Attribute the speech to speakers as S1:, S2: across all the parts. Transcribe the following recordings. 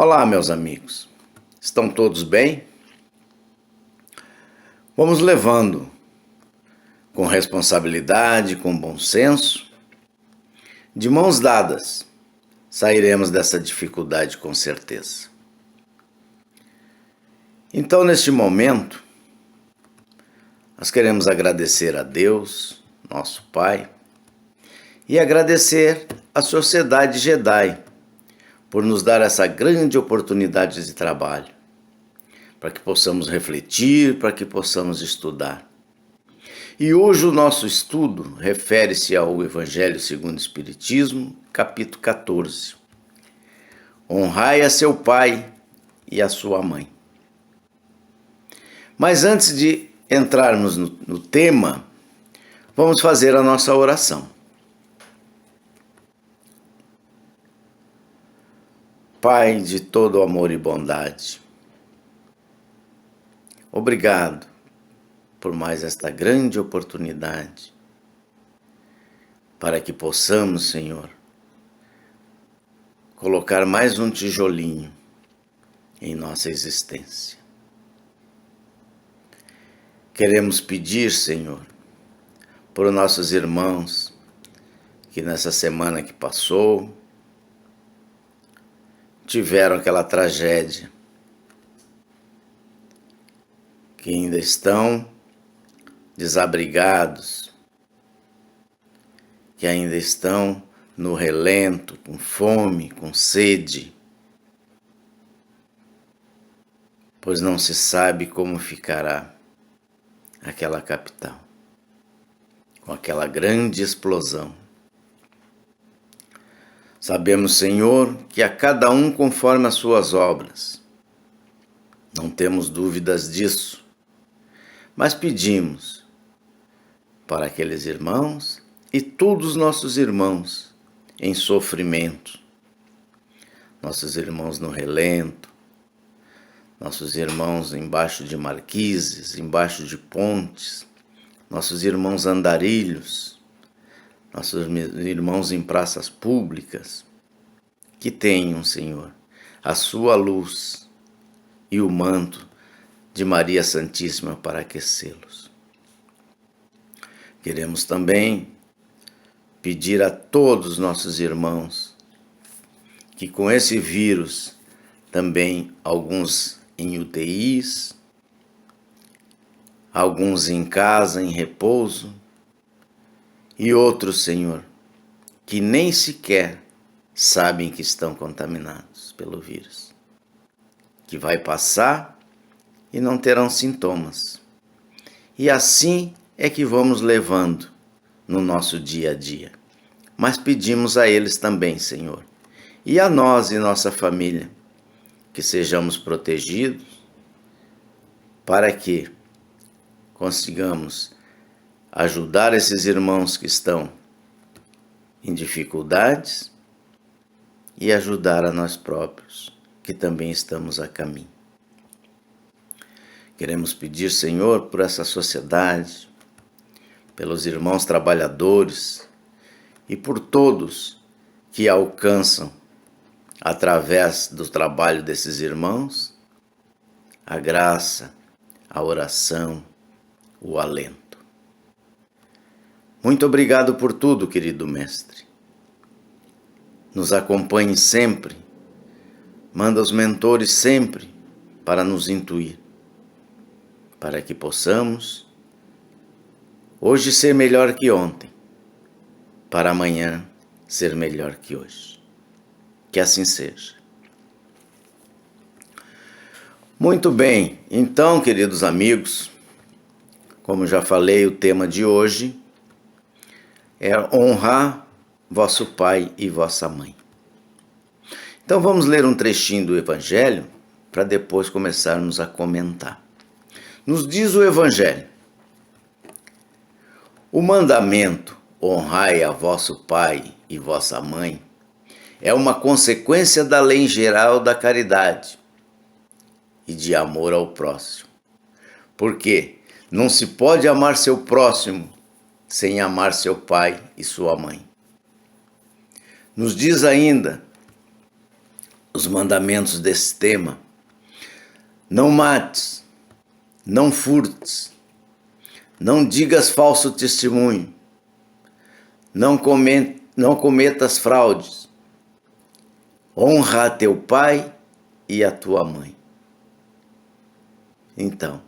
S1: Olá, meus amigos. Estão todos bem? Vamos levando com responsabilidade, com bom senso, de mãos dadas. Sairemos dessa dificuldade com certeza. Então, neste momento, nós queremos agradecer a Deus, nosso Pai, e agradecer à Sociedade Jedi por nos dar essa grande oportunidade de trabalho, para que possamos refletir, para que possamos estudar. E hoje o nosso estudo refere-se ao Evangelho segundo o Espiritismo, capítulo 14. Honrai a seu pai e a sua mãe. Mas antes de entrarmos no tema, vamos fazer a nossa oração. Pai de todo amor e bondade, obrigado por mais esta grande oportunidade para que possamos, Senhor, colocar mais um tijolinho em nossa existência. Queremos pedir, Senhor, por nossos irmãos que nessa semana que passou tiveram aquela tragédia, que ainda estão desabrigados, que ainda estão no relento, com fome, com sede, pois não se sabe como ficará aquela capital, com aquela grande explosão. Sabemos, Senhor, que a cada um conforme as suas obras. Não temos dúvidas disso, mas pedimos para aqueles irmãos e todos os nossos irmãos em sofrimento, nossos irmãos no relento, nossos irmãos embaixo de marquises, embaixo de pontes, nossos irmãos andarilhos, nossos irmãos em praças públicas, que tenham, Senhor, a sua luz e o manto de Maria Santíssima para aquecê-los. Queremos também pedir a todos os nossos irmãos que com esse vírus, também alguns em UTIs, alguns em casa, em repouso, e outros, Senhor, que nem sequer sabem que estão contaminados pelo vírus, que vai passar e não terão sintomas. E assim é que vamos levando no nosso dia a dia. Mas pedimos a eles também, Senhor, e a nós e nossa família, que sejamos protegidos para que consigamos ajudar esses irmãos que estão em dificuldades e ajudar a nós próprios, que também estamos a caminho. Queremos pedir, Senhor, por essa sociedade, pelos irmãos trabalhadores e por todos que alcançam, através do trabalho desses irmãos, a graça, a oração, o alento. Muito obrigado por tudo, querido Mestre. Nos acompanhe sempre, manda os mentores sempre para nos intuir, para que possamos hoje ser melhor que ontem, para amanhã ser melhor que hoje. Que assim seja. Muito bem, então, queridos amigos, como já falei, o tema de hoje é honrar vosso pai e vossa mãe. Então vamos ler um trechinho do Evangelho para depois começarmos a comentar. Nos diz o Evangelho: o mandamento honrai a vosso pai e vossa mãe é uma consequência da lei geral da caridade e de amor ao próximo. Porque não se pode amar seu próximo sem amar seu pai e sua mãe. Nos diz ainda os mandamentos desse tema. Não mates, não furtes, não digas falso testemunho, não cometas fraudes, honra a teu pai e a tua mãe. Então,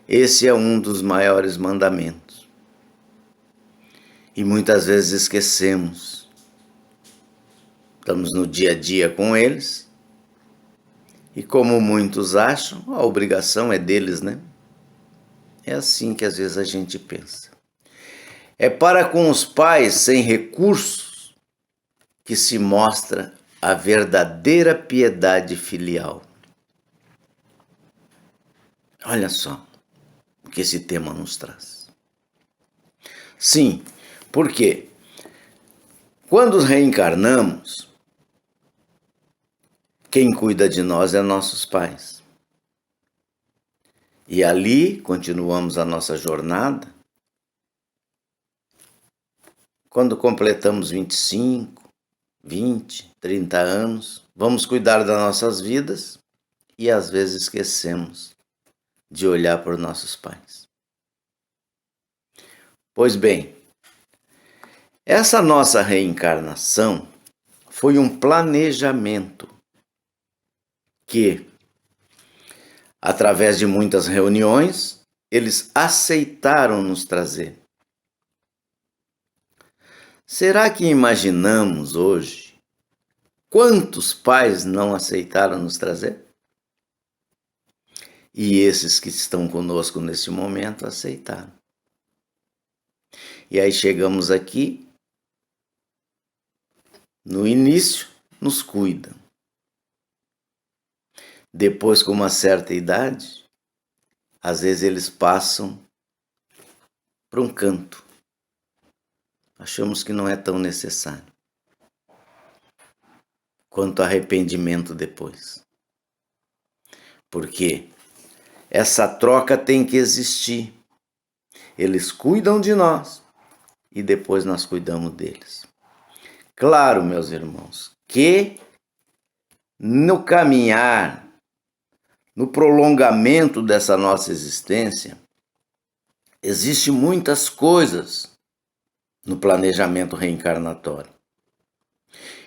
S1: esse é um dos maiores mandamentos. E muitas vezes esquecemos. Estamos no dia a dia com eles. E como muitos acham, a obrigação é deles, né? É assim que às vezes a gente pensa. É para com os pais sem recursos que se mostra a verdadeira piedade filial. Olha só o que esse tema nos traz. Sim, porque quando reencarnamos, quem cuida de nós é nossos pais. E ali continuamos a nossa jornada. Quando completamos 25, 20, 30 anos, vamos cuidar das nossas vidas e às vezes esquecemos de olhar por nossos pais. Pois bem, essa nossa reencarnação foi um planejamento que, através de muitas reuniões, eles aceitaram nos trazer. Será que imaginamos hoje quantos pais não aceitaram nos trazer? E esses que estão conosco nesse momento aceitaram. E aí chegamos aqui, no início, nos cuidam. Depois, com uma certa idade, às vezes eles passam para um canto. Achamos que não é tão necessário quanto arrependimento depois. Porque essa troca tem que existir. Eles cuidam de nós e depois nós cuidamos deles. Claro, meus irmãos, que no caminhar, no prolongamento dessa nossa existência, existem muitas coisas no planejamento reencarnatório.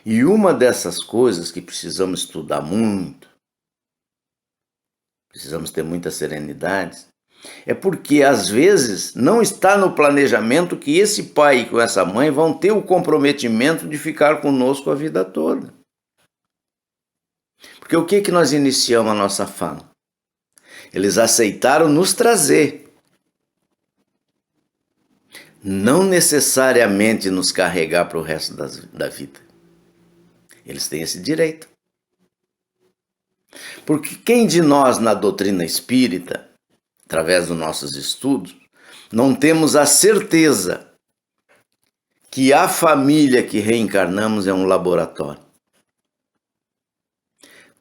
S1: E uma dessas coisas que precisamos estudar muito, precisamos ter muita serenidade, é porque às vezes não está no planejamento que esse pai e com essa mãe vão ter o comprometimento de ficar conosco a vida toda. Porque o que nós iniciamos a nossa fala? Eles aceitaram nos trazer. Não necessariamente nos carregar para o resto da vida. Eles têm esse direito. Porque quem de nós na doutrina espírita, através dos nossos estudos, não temos a certeza que a família que reencarnamos é um laboratório?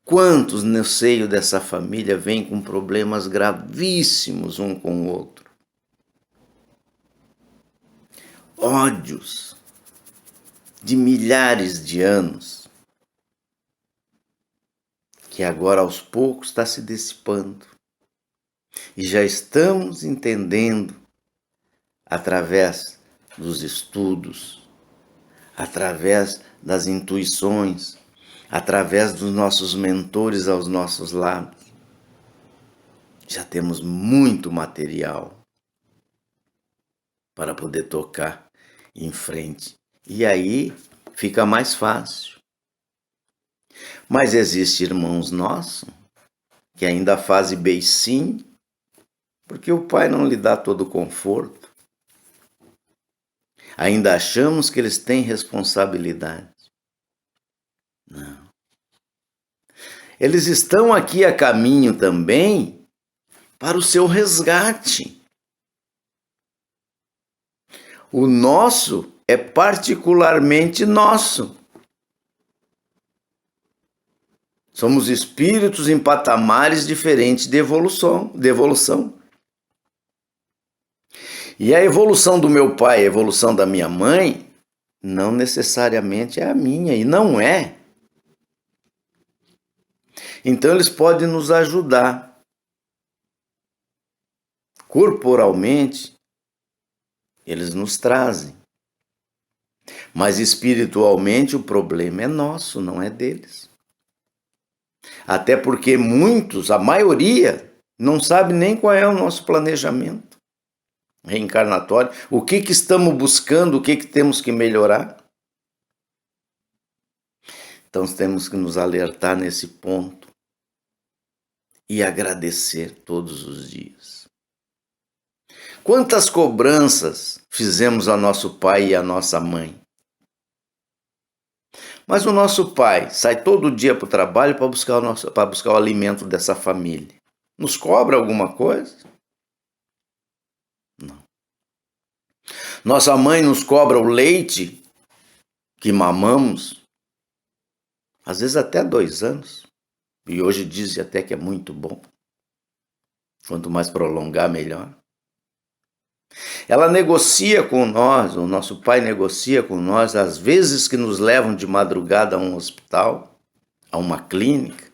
S1: Quantos no seio dessa família vêm com problemas gravíssimos um com o outro? Ódios de milhares de anos, que agora aos poucos está se dissipando. E já estamos entendendo, através dos estudos, através das intuições, através dos nossos mentores aos nossos lados. Já temos muito material para poder tocar em frente. E aí fica mais fácil. Mas existem irmãos nossos que ainda fazem beicinho, porque o pai não lhe dá todo o conforto. Ainda achamos que eles têm responsabilidade. Não. Eles estão aqui a caminho também para o seu resgate. O nosso é particularmente nosso. Somos espíritos em patamares diferentes de evolução. E a evolução do meu pai, a evolução da minha mãe, não necessariamente é a minha, e não é. Então eles podem nos ajudar. Corporalmente, eles nos trazem. Mas espiritualmente o problema é nosso, não é deles. Até porque muitos, a maioria, não sabe nem qual é o nosso planejamento reencarnatório, o que estamos buscando, o que temos que melhorar. Então temos que nos alertar nesse ponto e agradecer todos os dias. Quantas cobranças fizemos ao nosso pai e à nossa mãe? Mas o nosso pai sai todo dia para o trabalho para buscar o alimento dessa família. Nos cobra alguma coisa? Não. Nossa mãe nos cobra o leite que mamamos, às vezes até 2 anos. E hoje dizem até que é muito bom. Quanto mais prolongar, melhor. Ela negocia com nós, o nosso pai negocia com nós, às vezes que nos levam de madrugada a um hospital, a uma clínica,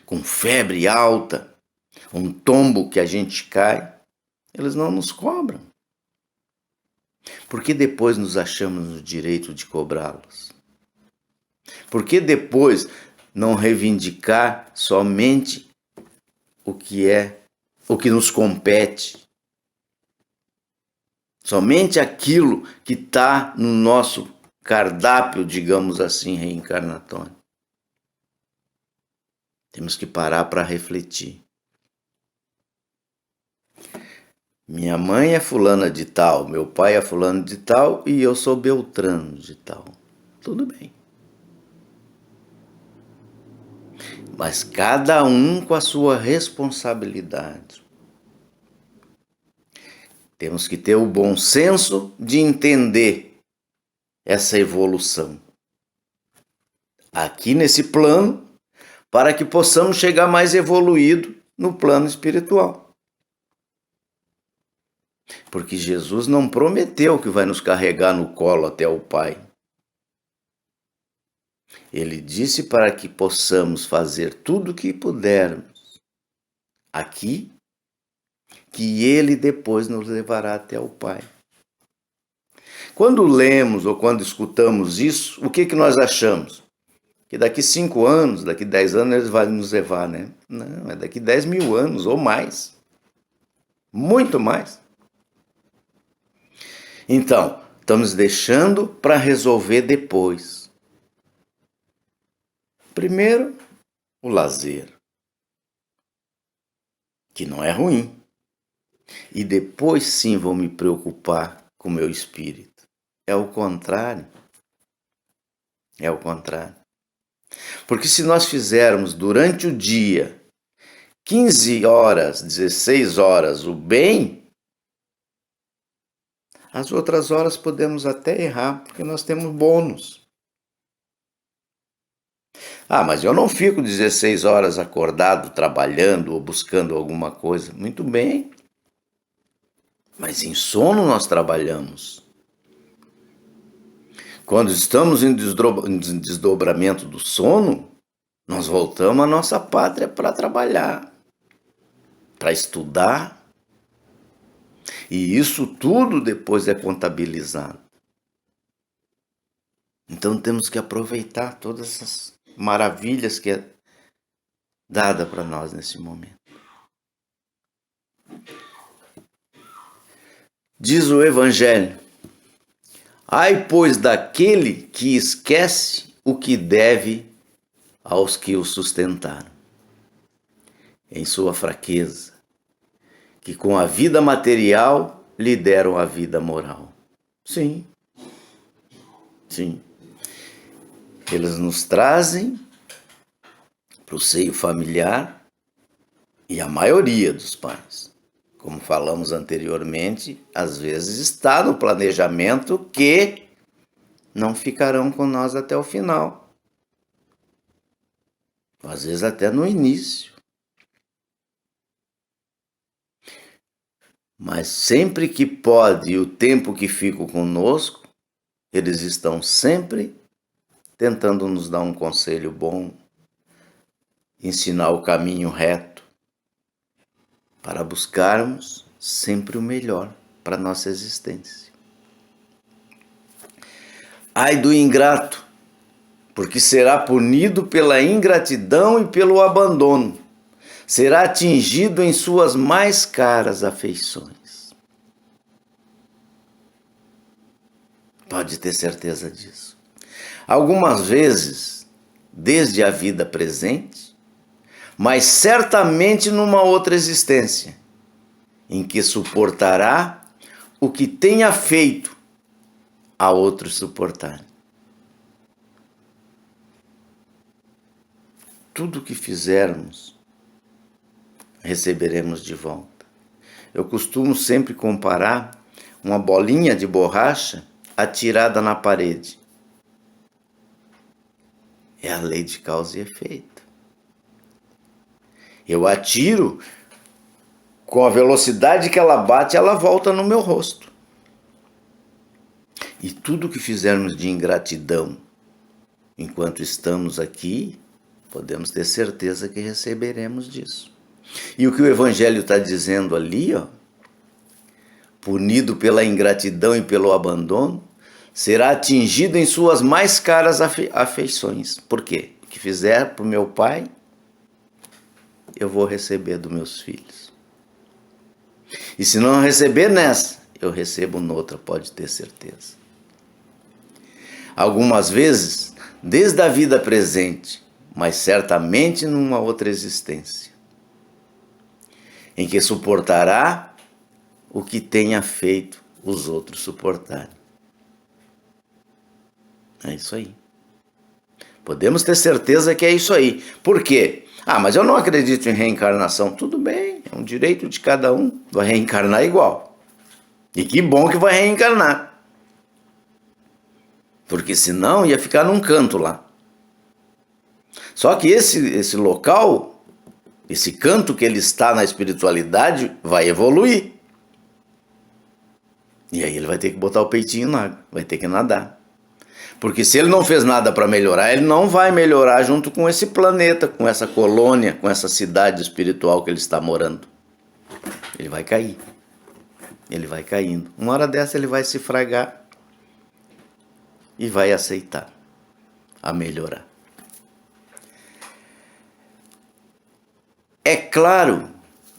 S1: com febre alta, um tombo que a gente cai, eles não nos cobram. Por que depois nos achamos no direito de cobrá-los? Por que depois não reivindicar somente o que nos compete? Somente aquilo que está no nosso cardápio, digamos assim, reencarnatório. Temos que parar para refletir. Minha mãe é fulana de tal, meu pai é fulano de tal e eu sou beltrano de tal. Tudo bem. Mas cada um com a sua responsabilidade. Temos que ter o bom senso de entender essa evolução aqui nesse plano, para que possamos chegar mais evoluído no plano espiritual. Porque Jesus não prometeu que vai nos carregar no colo até o Pai. Ele disse para que possamos fazer tudo o que pudermos aqui, que Ele depois nos levará até o Pai. Quando lemos ou quando escutamos isso, o que nós achamos? Que daqui 5 anos, daqui 10 anos, Ele vai nos levar, né? Não, é daqui 10.000 anos ou mais. Muito mais. Então, estamos deixando para resolver depois. Primeiro, o lazer, que não é ruim. E depois sim vou me preocupar com o meu espírito. É o contrário. É o contrário. Porque se nós fizermos durante o dia 15 horas, 16 horas o bem, as outras horas podemos até errar, porque nós temos bônus. Ah, mas eu não fico 16 horas acordado, trabalhando ou buscando alguma coisa. Muito bem. Mas em sono nós trabalhamos. Quando estamos em desdobramento do sono, nós voltamos à nossa pátria para trabalhar, para estudar. E isso tudo depois é contabilizado. Então temos que aproveitar todas essas maravilhas que é dada para nós nesse momento. Diz o Evangelho: ai, pois, daquele que esquece o que deve aos que o sustentaram, em sua fraqueza, que com a vida material lhe deram a vida moral. Sim, sim. Eles nos trazem para o seio familiar e a maioria dos pais, como falamos anteriormente, às vezes está no planejamento que não ficarão com nós até o final. Às vezes até no início. Mas sempre que pode e o tempo que ficam conosco, eles estão sempre tentando nos dar um conselho bom, ensinar o caminho reto, para buscarmos sempre o melhor para a nossa existência. Ai do ingrato, porque será punido pela ingratidão e pelo abandono, será atingido em suas mais caras afeições. Pode ter certeza disso. Algumas vezes, desde a vida presente, mas certamente numa outra existência, em que suportará o que tenha feito a outros suportarem. Tudo que fizermos, receberemos de volta. Eu costumo sempre comparar uma bolinha de borracha atirada na parede. É a lei de causa e efeito. Eu atiro, com a velocidade que ela bate, ela volta no meu rosto. E tudo que fizermos de ingratidão enquanto estamos aqui, podemos ter certeza que receberemos disso. E o que o Evangelho está dizendo ali, punido pela ingratidão e pelo abandono, será atingido em suas mais caras afeições. Por quê? O que fizer para o meu pai, eu vou receber dos meus filhos. E se não receber nessa, eu recebo noutra, pode ter certeza. Algumas vezes, desde a vida presente, mas certamente numa outra existência, em que suportará o que tenha feito os outros suportarem. É isso aí. Podemos ter certeza que é isso aí. Por quê? Mas eu não acredito em reencarnação. Tudo bem, é um direito de cada um. Vai reencarnar igual. E que bom que vai reencarnar. Porque senão ia ficar num canto lá. Só que esse local, esse canto que ele está na espiritualidade, vai evoluir. E aí ele vai ter que botar o peitinho na água, vai ter que nadar. Porque se ele não fez nada para melhorar, ele não vai melhorar junto com esse planeta, com essa colônia, com essa cidade espiritual que ele está morando. Ele vai cair. Ele vai caindo. Uma hora dessa ele vai se fragar e vai aceitar a melhorar. É claro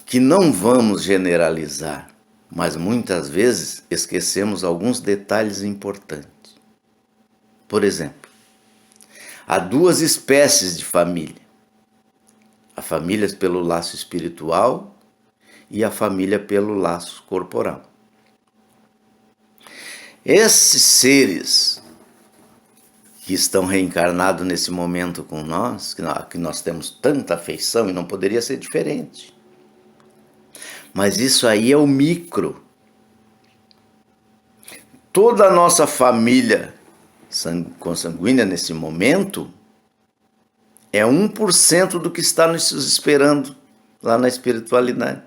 S1: que não vamos generalizar, mas muitas vezes esquecemos alguns detalhes importantes. Por exemplo, há duas espécies de família. A família pelo laço espiritual e a família pelo laço corporal. Esses seres que estão reencarnados nesse momento com nós, que nós temos tanta afeição e não poderia ser diferente. Mas isso aí é o micro. Toda a nossa família consanguínea nesse momento é 1% do que está nos esperando lá na espiritualidade.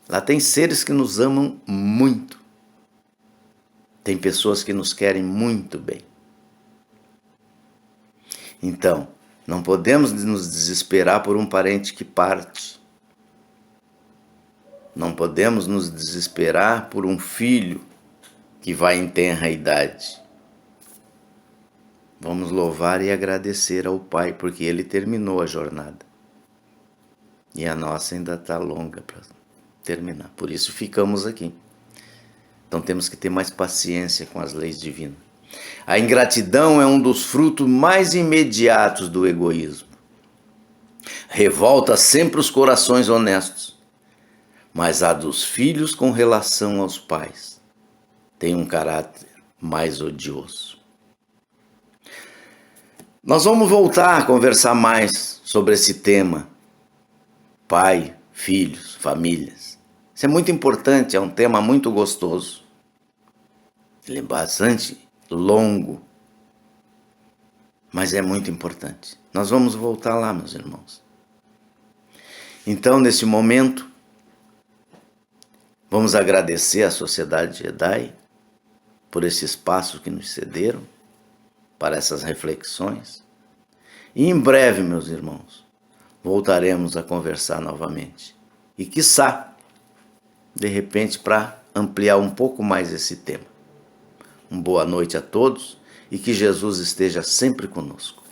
S1: Lá tem seres que nos amam muito. Tem pessoas que nos querem muito bem. Então, não podemos nos desesperar por um parente que parte. Não podemos nos desesperar por um filho que vai em tenra idade. Vamos louvar e agradecer ao Pai, porque Ele terminou a jornada. E a nossa ainda está longa para terminar. Por isso ficamos aqui. Então temos que ter mais paciência com as leis divinas. A ingratidão é um dos frutos mais imediatos do egoísmo. Revolta sempre os corações honestos, mas a dos filhos com relação aos pais tem um caráter mais odioso. Nós vamos voltar a conversar mais sobre esse tema. Pai, filhos, famílias. Isso é muito importante, é um tema muito gostoso. Ele é bastante longo, mas é muito importante. Nós vamos voltar lá, meus irmãos. Então, nesse momento, vamos agradecer à Sociedade Jedi por esse espaço que nos cederam para essas reflexões E em breve, meus irmãos, voltaremos a conversar novamente. E quiçá, de repente, para ampliar um pouco mais esse tema. Uma boa noite a todos e que Jesus esteja sempre conosco.